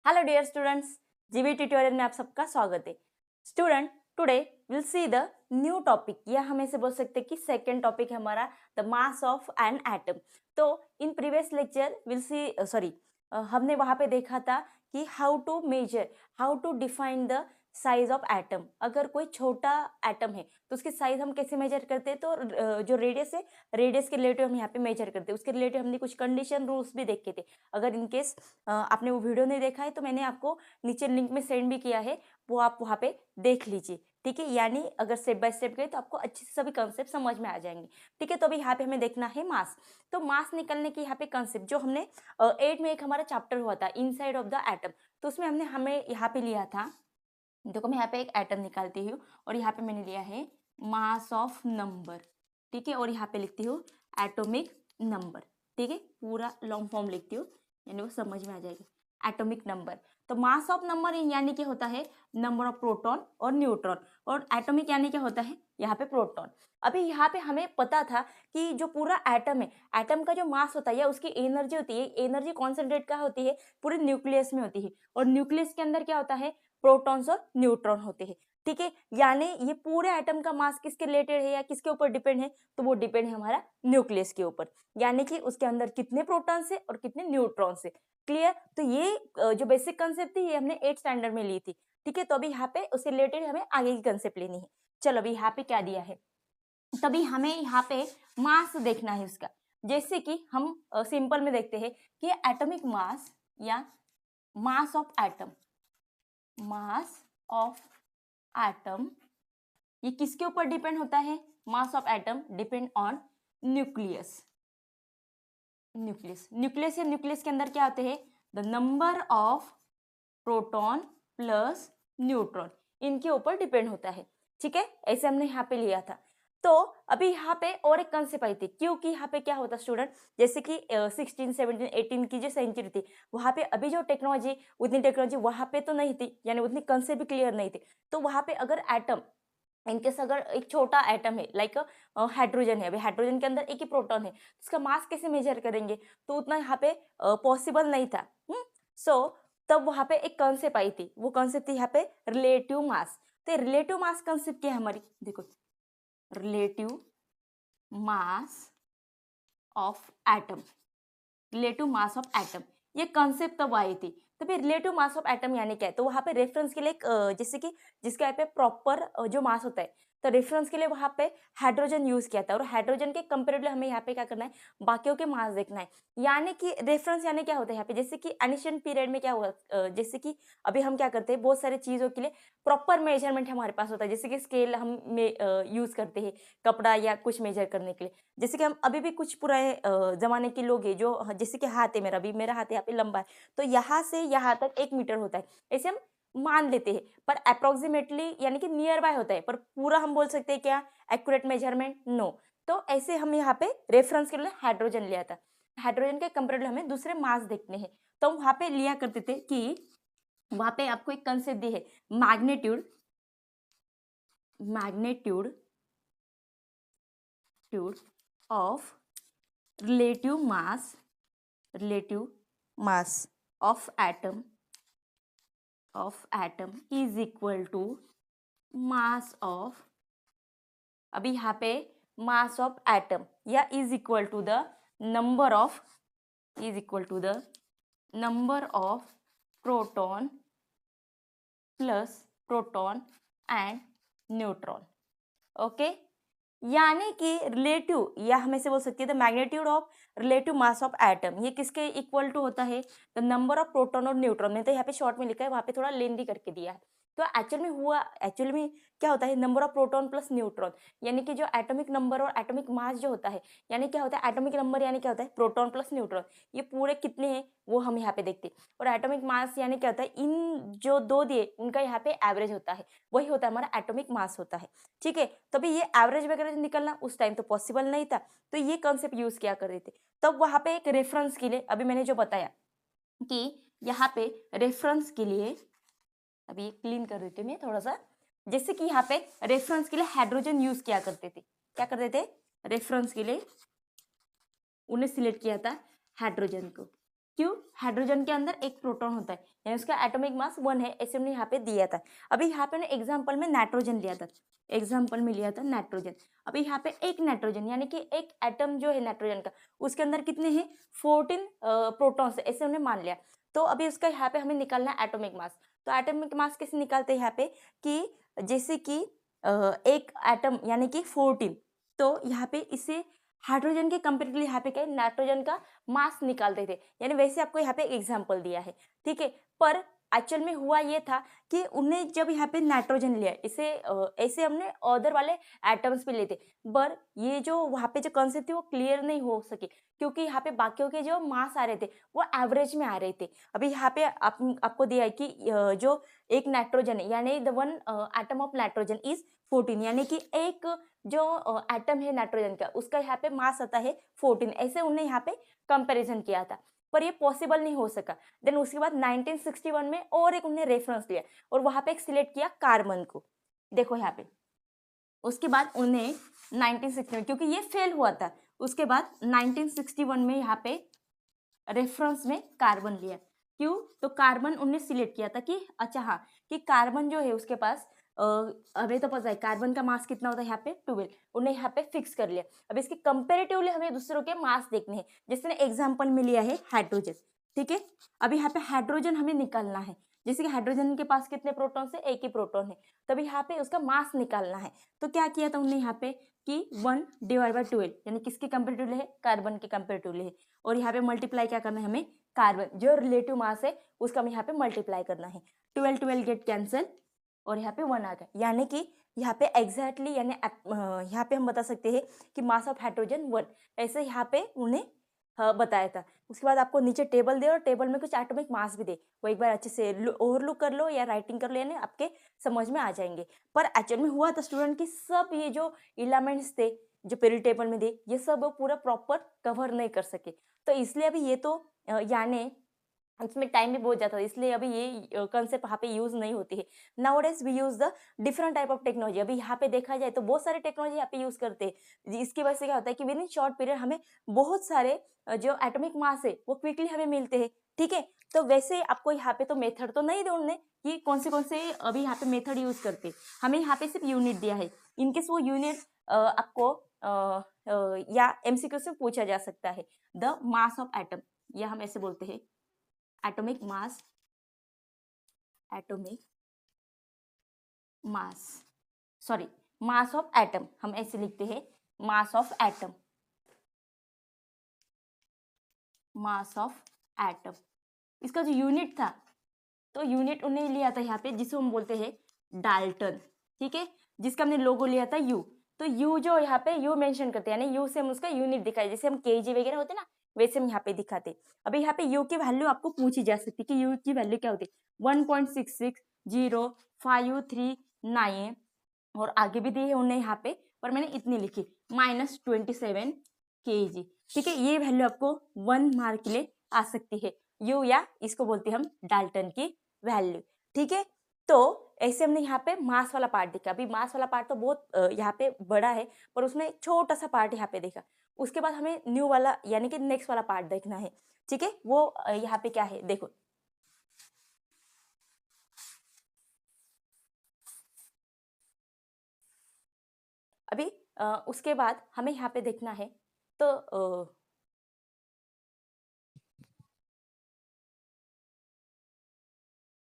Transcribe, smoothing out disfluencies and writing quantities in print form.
Hello dear students, जीवी tutorial में आप सबका स्वागत है। Student, today will see the new topic, या हम ऐसे बोल सकते हैं कि सेकंड टॉपिक है हमारा the mass of an atom. तो in previous lecture will see हमने वहां पे देखा था कि how to measure, how to define the size of atom. अगर कोई छोटा एटम है तो उसकी साइज हम कैसे मेजर करते हैं, तो जो रेडियस है, रेडियस के रिलेटिव हम यहाँ पे मेजर करते हैं। उसके रिलेटिव हमने कुछ कंडीशन रूल्स भी देखे थे। अगर इनकेस आपने वो वीडियो नहीं देखा है तो मैंने आपको नीचे लिंक में सेंड भी किया है, वो आप वहाँ पे देख लीजिए। ठीक है, यानी अगर स्टेप बाय स्टेप गए तो आपको अच्छे से सभी कंसेप्ट समझ में आ जाएंगे। ठीक है, तो अभी यहाँ पे हमें देखना है मास। तो मास निकलने की यहाँ पे कंसेप्ट जो हमने 8 में एक हमारा चैप्टर हुआ था इनसाइड ऑफ द एटम, तो उसमें हमने हमें यहाँ पे लिया था। देखो मैं यहाँ पे एक एटम निकालती हूँ और यहाँ पे मैंने लिया है मास ऑफ नंबर। ठीक है, और यहाँ पे लिखती हूँ एटॉमिक नंबर। ठीक है, पूरा लॉन्ग फॉर्म लिखती हूँ, यानी वो समझ में आ जाएगी। एटॉमिक नंबर, तो मास ऑफ नंबर यानी क्या होता है, नंबर ऑफ प्रोटॉन और न्यूट्रॉन, और एटॉमिक यानी क्या होता है, यहाँ पे प्रोटॉन। अभी यहाँ पे हमें पता था कि जो पूरा एटम है, एटम का जो मास होता है या उसकी एनर्जी होती है, एनर्जी कॉन्सेंट्रेट का होती है पूरे न्यूक्लियस में होती है, और न्यूक्लियस के अंदर क्या होता है, प्रोटॉन्स और न्यूट्रॉन होते हैं। ठीक है, यानी ये पूरे एटम का मास किसके रिलेटेड है या किसके ऊपर डिपेंड है, तो वो डिपेंड है हमारा न्यूक्लियस के ऊपर, यानी कि उसके अंदर कितने प्रोटॉन्स है और कितने न्यूट्रॉन्स है। क्लियर, तो ये जो बेसिक कंसेप्ट थी ये हमने 8th स्टैंडर्ड में ली थी। ठीक है, तो अभी यहाँ पे उससे रिलेटेड हमें आगे की कंसेप्ट लेनी है। चलो अभी यहाँ पे क्या दिया है, तभी हमें यहाँ पे मास देखना है उसका। जैसे कि हम सिंपल में देखते हैं कि एटॉमिक मास या mass of atom, mass of atom ये किसके ऊपर डिपेंड होता है, mass of atom depend on nucleus. Nucleus, nucleus या न्यूक्लियस के अंदर क्या होते हैं, the number of proton plus neutron, इनके ऊपर डिपेंड होता है। ठीक है, ऐसे हमने यहाँ पे लिया था। तो अभी यहाँ पे और एक कंसेप्ट आई थी, क्योंकि यहाँ पे क्या होता स्टूडेंट, जैसे कि 16, 17, 18 की जो सेंचुरी थी, वहाँ पे अभी जो टेक्नोलॉजी, उतनी टेक्नोलॉजी वहाँ पे तो नहीं थी, यानी उतनी कंसेप्ट भी क्लियर नहीं थी। तो वहाँ पे अगर एटम, इनकेस अगर एक छोटा एटम है लाइक हाइड्रोजन है, अभी हाइड्रोजन के अंदर एक ही प्रोटॉन है, उसका मास कैसे मेजर करेंगे, तो उतना यहाँ पे पॉसिबल नहीं था। सो तब वहाँ पे एक कॉन्सेप्ट आई थी, वो कॉन्सेप्ट थी यहाँ पे रिलेटिव मास। तो रिलेटिव मास कॉन्सेप्ट क्या है हमारी, देखो relative mass of atom, relative mass of atom, ये कॉन्सेप्ट तब आई थी। तो फिर रिलेटिव मास ऑफ एटम यानी क्या है, तो वहाँ पे रेफरेंस के लिए एक जैसे कि जिसके यहाँ पे प्रॉपर जो मास होता है, तो रेफरेंस के लिए वहाँ पे हाइड्रोजन यूज किया था, और हाइड्रोजन के कंपेरेटिवली हमें यहाँ पे क्या करना है, बाकियों के मास देखना है। यानी कि रेफरेंस यानी क्या होता है यहाँ पे, जैसे कि एनिशियंट पीरियड में क्या हुआ, जैसे कि अभी हम क्या करते हैं, बहुत सारी चीजों के लिए प्रॉपर मेजरमेंट हमारे पास होता है, जैसे कि स्केल हम यूज करते हैं कपड़ा या कुछ मेजर करने के लिए। जैसे कि हम अभी भी कुछ पुराने जमाने के लोग हैं जो जैसे कि हाथ है मेरा, भी मेरा हाथ यहाँ पे लंबा है, तो यहाँ से यहाँ तक 1 मीटर होता है, ऐसे हम मान लेते हैं। पर अप्रोक्सीमेटली यानी कि नियर बाय होता है, पर पूरा हम बोल सकते हैं क्या, एक्यूरेट मेजरमेंट नो। तो ऐसे हम यहाँ पे रेफरेंस के लिए हाइड्रोजन लिया था, हाइड्रोजन के कंपेरेटिव हमें दूसरे मास देखने हैं, तो हम वहाँ पे लिया करते थे कि वहाँ पे आपको एक कंसेप्ट दी है, magnitude, magnitude of relative mass of atom is equal to mass of, अभी यहाँ पे mass of atom या is equal to the number of proton and neutron. Okay, यानी कि रिलेटिव, या हम ऐसे बोल सकते हैं the magnitude of relative mass of atom, ये किसके इक्वल टू होता है, द नंबर ऑफ प्रोटॉन और न्यूट्रॉन। मैंने तो यहाँ पे शॉर्ट में लिखा है, वहाँ पे थोड़ा लेंदी करके दिया है। तो एक्चुअल में क्या होता है, number of proton plus neutron, यानी कि जो एटॉमिक नंबर और एटॉमिक मास जो होता है, यानी क्या होता है, एटॉमिक नंबर यानी क्या होता है, प्रोटॉन प्लस न्यूट्रॉन, ये पूरे कितने हैं वो हम यहाँ पे देखते हैं। और एटॉमिक मास यानी क्या होता है, इन जो दो दिए उनका यहाँ पे एवरेज होता है, वही होता है हमारा एटॉमिक मास होता है। ठीक है, तभी ये एवरेज वगैरह निकलना उस टाइम तो पॉसिबल नहीं था, तो ये कॉन्सेप्ट यूज किया करते थे। तब वहां पे एक रेफरेंस के लिए, अभी मैंने जो बताया कि यहाँ पे रेफरेंस के लिए, अभी क्लीन कर देती हूँ मैं थोड़ा सा, जैसे कि यहाँ पे रेफरेंस के लिए हाइड्रोजन यूज किया करते थे, क्या करते थे, रेफरेंस के लिए उन्हें सिलेक्ट किया था हाइड्रोजन को। क्यों? हाइड्रोजन के अंदर एक प्रोटॉन होता है, यानी उसका एटॉमिक मास 1 है, ऐसे हमने यहाँ पे दिया था। अभी यहाँ पे एग्जाम्पल में नाइट्रोजन लिया था, एग्जाम्पल में लिया था नाइट्रोजन। अभी यहाँ पे एक नाइट्रोजन यानी कि एक एटम जो है नाइट्रोजन का, उसके अंदर कितने हैं? 14 प्रोटॉन्स, ऐसे हमने मान लिया। तो अभी उसका यहाँ पे हमें निकालना है एटॉमिक मास। तो एटॉमिक मास कैसे निकालते हैं यहाँ पे कि जैसे कि एक एटम यानी कि 14, तो यहाँ पे इसे हाइड्रोजन के कंपेरेटिवली यहाँ पे क्या है, नाइट्रोजन का मास निकालते थे, यानी वैसे आपको यहाँ पे एग्जाम्पल दिया है, ठीक है। पर एक्चुअल में हुआ ये था कि उन्हें जब यहाँ पे नाइट्रोजन लिया, इसे ऐसे हमने अदर वाले एटम्स भी लिए थे, पर ये जो वहाँ पे जो कंसेप्ट थी वो क्लियर नहीं हो सके, क्योंकि यहाँ पे बाकियों के जो मास आ रहे थे वो एवरेज में आ रहे थे। अभी यहाँ पे आपको दिया है कि जो एक नाइट्रोजन है, यानी the one atom of nitrogen is 14, यानी कि एक जो एटम है नाइट्रोजन का, उसका यहाँ पे मास आता है 14, ऐसे उन्हें यहाँ पे कंपैरिजन किया था, पर ये पॉसिबल नहीं हो सका। देन उसके बाद 1961 में और एक उन्होंने रेफरेंस लिया और वहां पे एक सिलेक्ट किया कार्बन को, देखो यहाँ पे। उसके बाद उन्हें 1961, क्योंकि ये फेल हुआ था, उसके बाद 1961 में यहाँ पे रेफरेंस में कार्बन लिया। क्यों? तो कार्बन उन्हें सिलेक्ट किया था कि अच्छा हाँ, कि कार्बन जो है उसके पास हमें तो पता है कार्बन का मास कितना होता है यहाँ पे 12, उन्हें यहाँ पे फिक्स कर लिया। अब इसके कंपेरेटिवली हमें दूसरों के मास देखने हैं, जिसने एग्जाम्पल में लिया है हाइड्रोजन, ठीक है। अभी यहाँ पे हाइड्रोजन हमें निकालना है, जैसे कि हाइड्रोजन के पास कितने प्रोटॉन है? एक ही प्रोटॉन है, तभी यहाँ पे उसका मास निकालना है। तो क्या किया था उन्होंने यहाँ पे कि 1/12, यानी किसके कंपेरेटिवली है? कार्बन के कंपेरेटिवली है, और यहाँ पे मल्टीप्लाई क्या करना है हमें? कार्बन जो रिलेटिव मास है उसका हमें यहाँ पे मल्टीप्लाई करना है। 12 गेट कैंसिल और यहाँ पे 1 आ गया, यानी कि यहाँ पे एग्जैक्टली यानी यहाँ पे हम बता सकते हैं कि मास ऑफ हाइड्रोजन 1, ऐसे यहाँ पे उन्हें बताया था। उसके बाद आपको नीचे टेबल दे और टेबल में कुछ एटॉमिक मास भी दे, वो एक बार अच्छे से ओवरलुक कर लो या राइटिंग कर लो, यानी आपके समझ में आ जाएंगे। पर एक्चुअल में हुआ था स्टूडेंट की सब ये जो एलिमेंट्स थे जो पीरियड टेबल में थे, ये सब पूरा प्रॉपर कवर नहीं कर सके, तो इसलिए अभी ये तो यानी इसमें टाइम भी बहुत जाता है, इसलिए अभी ये कंसेप्ट यहाँ पे यूज नहीं होती है। Nowadays we use the different type of technology. अभी यहाँ पे देखा जाए तो बहुत सारे टेक्नोलॉजी यहाँ पे यूज करते हैं, इसकी वजह से क्या होता है कि विद इन शॉर्ट पीरियड हमें बहुत सारे जो एटॉमिक मास है वो क्विकली हमें मिलते हैं, ठीक है। तो वैसे आपको यहाँ पे तो मेथड तो नहीं ढूंढने कि कौन से अभी यहाँ पे मेथड यूज करते, हमें यहाँ पे सिर्फ यूनिट दिया है, इनकेस वो यूनिट आपको या एमसीक्यू से पूछा जा सकता है। द मास ऑफ एटम, या हम ऐसे बोलते हैं atomic mass, sorry mass of atom, हम ऐसे लिखते हैं mass of atom, mass of atom. इसका जो यूनिट था, तो यूनिट उन्हें लिया था यहाँ पे जिसे हम बोलते हैं डाल्टन, ठीक है, जिसका हमने लोगो लिया था यू। तो यू जो यहाँ पे यू मेंशन करते हैं, यानी यू से हम उसका यूनिट दिखाए, जैसे हम केजी वगैरह होते ना, वैसे हम यहाँ पे दिखाते। अभी यहाँ पे यू की वैल्यू आपको पूछी जा सकती है कि यू की वैल्यू क्या होती है, 1.660539, और आगे भी दी है उन्हें यहाँ पे, पर मैंने इतनी लिखी -27 kg, ठीक है। ये वैल्यू आपको 1 मार्क के लिए आ सकती है, यू या इसको बोलते हैं हम डाल्टन की वैल्यू, ठीक है। तो ऐसे हमने यहाँ पे मास वाला पार्ट देखा। अभी मास वाला पार्ट तो बहुत यहाँ पे बड़ा है, पर उसमें एक छोटा सा पार्ट यहाँ पे देखा। उसके बाद हमें न्यू वाला यानी कि नेक्स्ट वाला पार्ट देखना है, ठीक है। वो यहाँ पे क्या है देखो, अभी उसके बाद हमें यहाँ पे देखना है, तो